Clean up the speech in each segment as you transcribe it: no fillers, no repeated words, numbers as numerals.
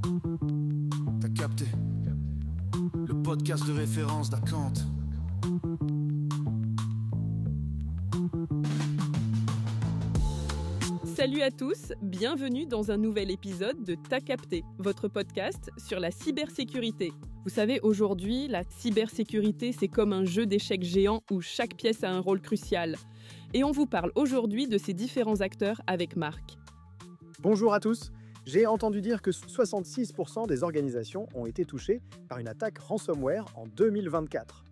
T'as capté, le podcast de référence d'Acant. Salut à tous, bienvenue dans un nouvel épisode de T'as capté, votre podcast sur la cybersécurité. Vous savez, aujourd'hui, la cybersécurité, c'est comme un jeu d'échecs géant où chaque pièce a un rôle crucial. Et on vous parle aujourd'hui de ces différents acteurs avec Marc. Bonjour à tous. J'ai entendu dire que 66% des organisations ont été touchées par une attaque ransomware en 2024.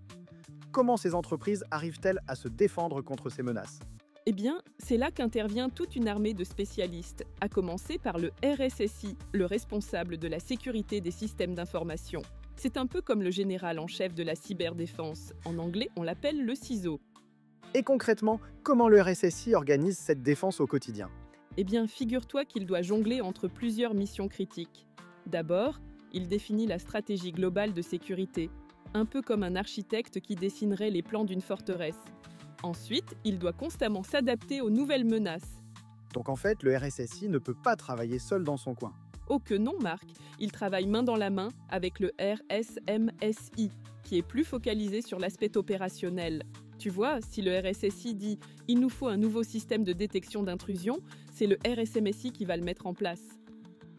Comment ces entreprises arrivent-elles à se défendre contre ces menaces ? Eh bien, c'est là qu'intervient toute une armée de spécialistes, à commencer par le RSSI, le responsable de la sécurité des systèmes d'information. C'est un peu comme le général en chef de la cyberdéfense. En anglais, on l'appelle le CISO. Et concrètement, comment le RSSI organise cette défense au quotidien ? Eh bien, figure-toi qu'il doit jongler entre plusieurs missions critiques. D'abord, il définit la stratégie globale de sécurité, un peu comme un architecte qui dessinerait les plans d'une forteresse. Ensuite, il doit constamment s'adapter aux nouvelles menaces. Donc en fait, le RSSI ne peut pas travailler seul dans son coin. Oh que non, Marc, il travaille main dans la main avec le RSMSI, qui est plus focalisé sur l'aspect opérationnel. Tu vois, si le RSSI dit « il nous faut un nouveau système de détection d'intrusion », c'est le RSMSI qui va le mettre en place.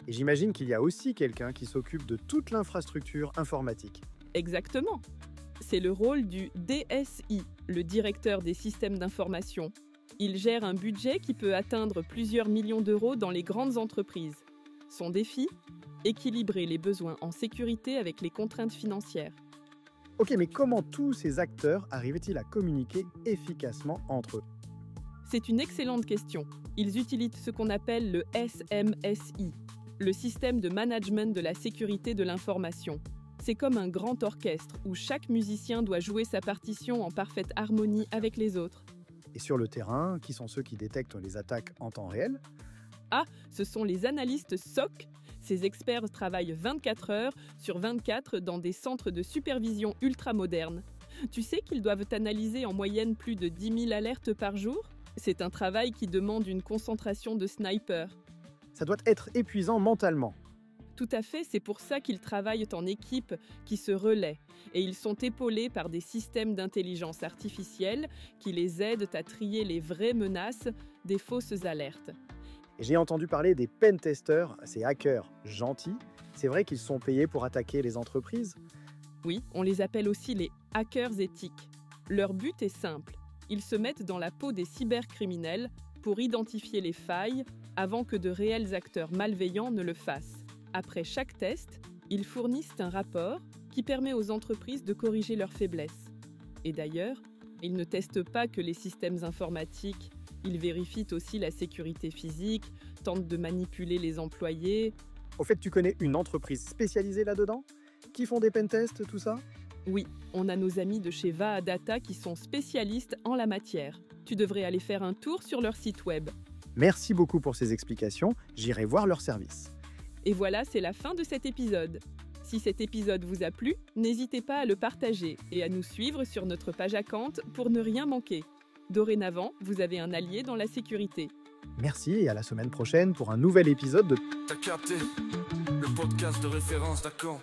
Et j'imagine qu'il y a aussi quelqu'un qui s'occupe de toute l'infrastructure informatique. Exactement. C'est le rôle du DSI, le directeur des systèmes d'information. Il gère un budget qui peut atteindre plusieurs millions d'euros dans les grandes entreprises. Son défi ? Équilibrer les besoins en sécurité avec les contraintes financières. Ok, mais comment tous ces acteurs arrivent-ils à communiquer efficacement entre eux ? C'est une excellente question. Ils utilisent ce qu'on appelle le SMSI, le système de management de la sécurité de l'information. C'est comme un grand orchestre où chaque musicien doit jouer sa partition en parfaite harmonie avec les autres. Et sur le terrain, qui sont ceux qui détectent les attaques en temps réel ? Ah, ce sont les analystes SOC. Ces experts travaillent 24 heures sur 24 dans des centres de supervision ultra-modernes. Tu sais qu'ils doivent analyser en moyenne plus de 10 000 alertes par jour ? C'est un travail qui demande une concentration de sniper. Ça doit être épuisant mentalement. Tout à fait, c'est pour ça qu'ils travaillent en équipe qui se relaient. Et ils sont épaulés par des systèmes d'intelligence artificielle qui les aident à trier les vraies menaces des fausses alertes. Et j'ai entendu parler des pentesters, ces hackers gentils. C'est vrai qu'ils sont payés pour attaquer les entreprises ? Oui, on les appelle aussi les hackers éthiques. Leur but est simple. Ils se mettent dans la peau des cybercriminels pour identifier les failles avant que de réels acteurs malveillants ne le fassent. Après chaque test, ils fournissent un rapport qui permet aux entreprises de corriger leurs faiblesses. Et d'ailleurs, ils ne testent pas que les systèmes informatiques, ils vérifient aussi la sécurité physique, tentent de manipuler les employés. Au fait, tu connais une entreprise spécialisée là-dedans ? Qui font des pentests, tout ça ? Oui, on a nos amis de chez Vaha Data qui sont spécialistes en la matière. Tu devrais aller faire un tour sur leur site web. Merci beaucoup pour ces explications, j'irai voir leur service. Et voilà, c'est la fin de cet épisode. Si cet épisode vous a plu, n'hésitez pas à le partager et à nous suivre sur notre page Acant pour ne rien manquer. Dorénavant, vous avez un allié dans la sécurité. Merci et à la semaine prochaine pour un nouvel épisode de T'as capté, le podcast de référence d'Acant.